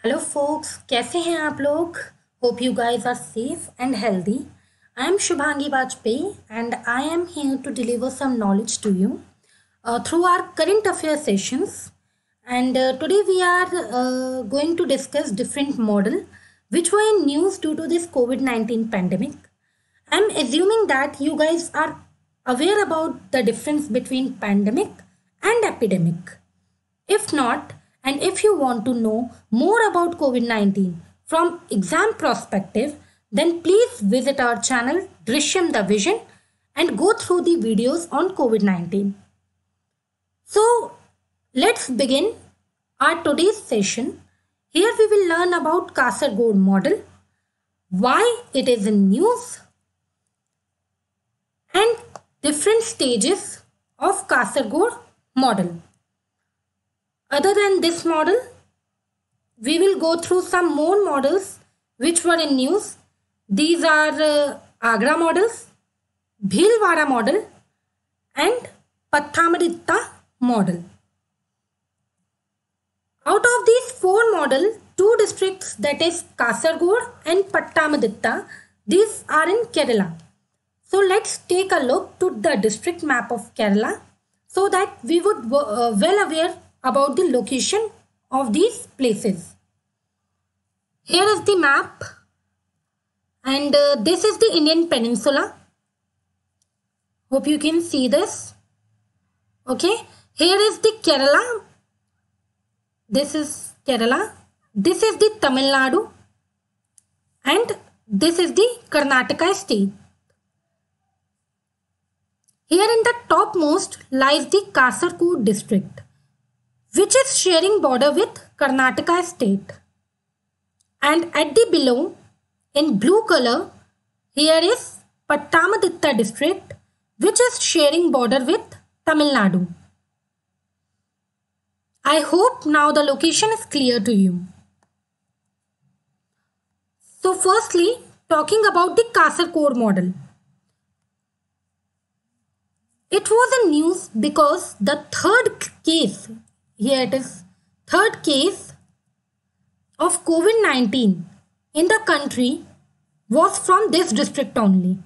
Hello focus, कैसे हैं आप लोग? Hope you guys are safe and healthy. I am Shubhangi Vajpayee and I am here to deliver some knowledge to you through our current affairs sessions. And today we are going to discuss different model which were in news due to this COVID-19 pandemic. I'm assuming that you guys are aware about the difference between pandemic and epidemic. If not, and if you want to know more about COVID-19 from exam perspective, then please visit our channel Drishyam the Vision and go through the videos on COVID-19. So let's begin our today's session. Here we will learn about Kasargod model, why it is in news, and different stages of Kasargod model. Other than this model, we will go through some more models which were in news. These are Agra models, Bhilwara model, and Pathamaditta model. Out of these four models, two districts, that is Kasargod and Pathamaditta, these are in Kerala. So let's take a look to the district map of Kerala so that we would well aware about the location of these places. Here is the map, and this is the Indian Peninsula. Hope you can see this. Okay, here is the Kerala. This is Kerala. This is the Tamil Nadu, and this is the Karnataka state. Here in the topmost lies the Kasaragod district, which is sharing border with Karnataka state. And at the below, in blue color, here is Pattamaditta district, which is sharing border with Tamil Nadu. I hope now the location is clear to you. So firstly, talking about the Kasaragod model. It was in news because the third case, here it is, third case of COVID-19 in the country was from this district only.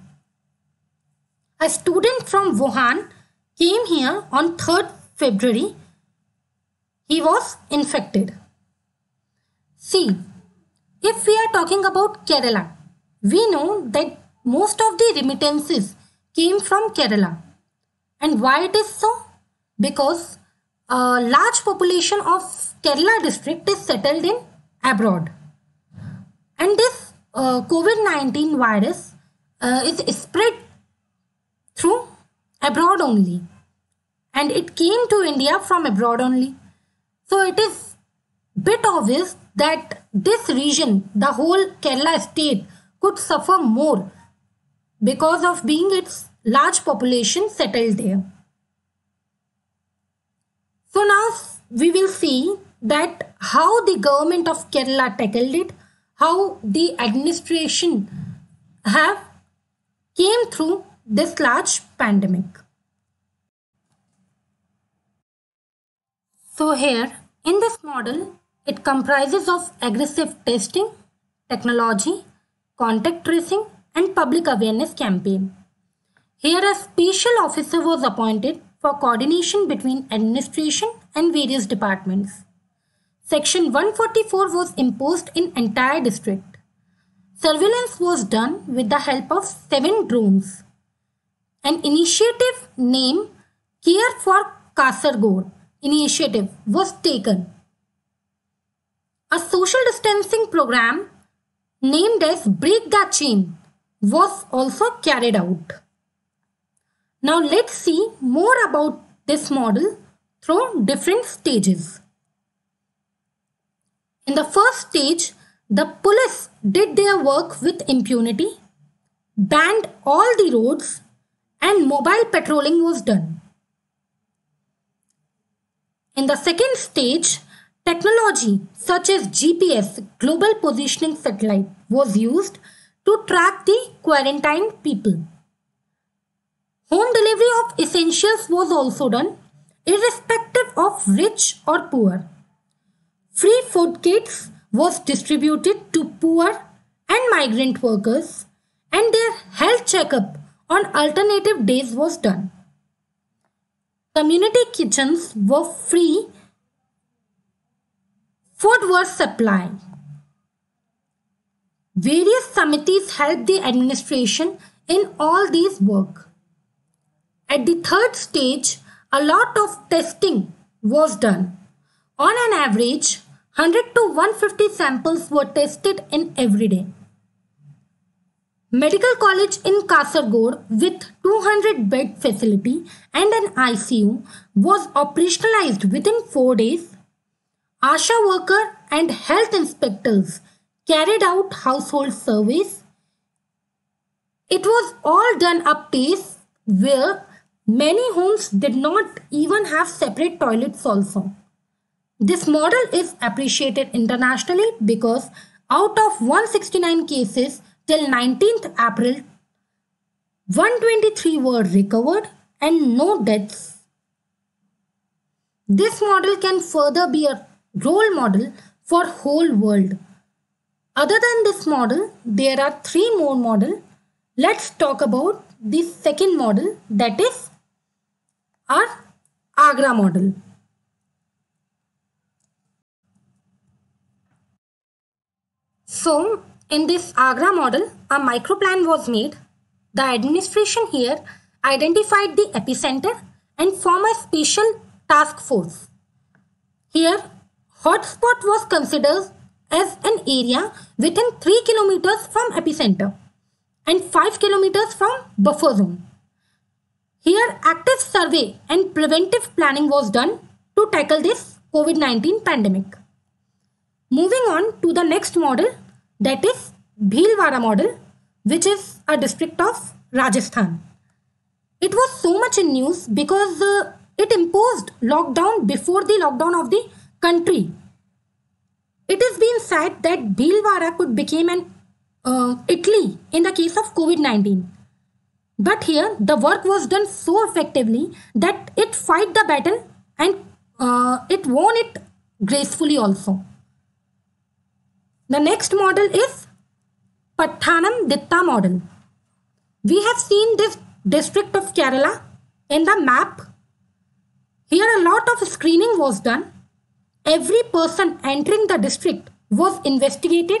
A student from Wuhan came here on 3rd February. He was infected. See, if we are talking about Kerala, we know that most of the remittances came from Kerala. And why it is so? Because a large population of Kerala district is settled in abroad. And this COVID-19 virus is spread through abroad only. And it came to India from abroad only. So it is bit obvious that this region, the whole Kerala state, could suffer more because of being its large population settled there. So now we will see that how the government of Kerala tackled it, how the administration have came through this large pandemic. So here in this model, it comprises of aggressive testing, technology, contact tracing, and public awareness campaign. Here a special officer was appointed for coordination between administration and various departments. Section 144 was imposed in entire district. Surveillance was done with the help of 7 drones. An initiative named Care for Kasaragod initiative was taken. A social distancing program named as Break the Chain was also carried out. Now let's see more about this model through different stages. In the first stage, the police did their work with impunity, banned all the roads, and mobile patrolling was done. In the second stage, technology such as GPS, Global Positioning Satellite, was used to track the quarantined people. Home delivery of essentials was also done, irrespective of rich or poor. Free food kits was distributed to poor and migrant workers, and their health checkup on alternative days was done. Community kitchens were free, food was supplied. Various committees helped the administration in all these work. At the third stage, a lot of testing was done. On an average, 100 to 150 samples were tested in every day. Medical college in Kasargod with 200 bed facility and an ICU was operationalized within 4 days. ASHA worker and health inspectors carried out household surveys. It was all done up pace where many homes did not even have separate toilets also. This model is appreciated internationally because out of 169 cases till 19th April, 123 were recovered and no deaths. This model can further be a role model for whole world. Other than this model, there are 3 more models. Let's talk about the second model, that is our Agra model. So, in this Agra model, a microplan was made. The administration here identified the epicenter and formed a special task force. Here, hotspot was considered as an area within 3 kilometers from epicenter and 5 kilometers from buffer zone. Here, active survey and preventive planning was done to tackle this COVID-19 pandemic. Moving on to the next model, that is Bhilwara model, which is a district of Rajasthan. It was so much in news because it imposed lockdown before the lockdown of the country. It is being said that Bhilwara could become an Italy in the case of COVID-19. But here the work was done so effectively that it fight the battle and it won it gracefully also. The next model is Pathanamthitta model. We have seen this district of Kerala in the map. Here a lot of screening was done. Every person entering the district was investigated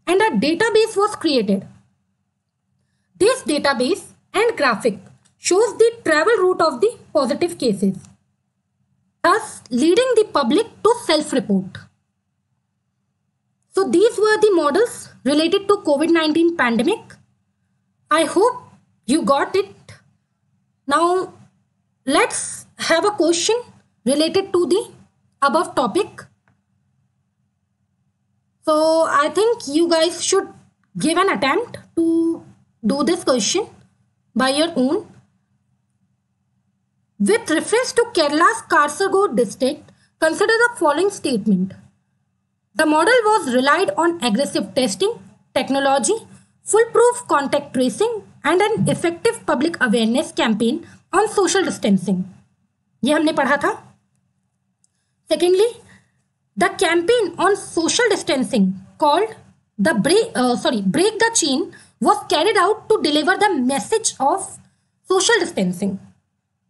and a database was created. This database and graphic shows the travel route of the positive cases, thus leading the public to self-report. So these were the models related to COVID-19 pandemic. I hope you got it. Now let's have a question related to the above topic. So I think you guys should give an attempt to do this question by your own. With reference to Kerala's Kasargod district, consider the following statement. The model was relied on aggressive testing, technology, foolproof contact tracing and an effective public awareness campaign on social distancing. ये हमने पढ़ा था. Secondly, the campaign on social distancing called the Break the Chain was carried out to deliver the message of social distancing.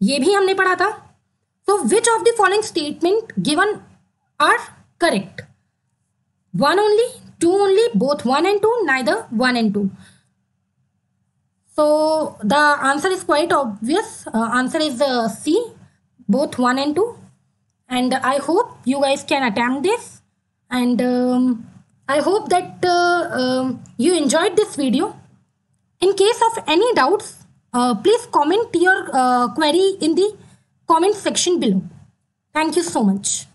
ये भी हमने पढ़ा था. So which of the following statement given are correct? 1 only, 2 only, both 1 and 2, neither 1 and 2. So the answer is quite obvious. Answer is C, both 1 and 2. And I hope you guys can attempt this. And I hope that you enjoyed this video. In case of any doubts, please comment your query in the comment section below. Thank you so much.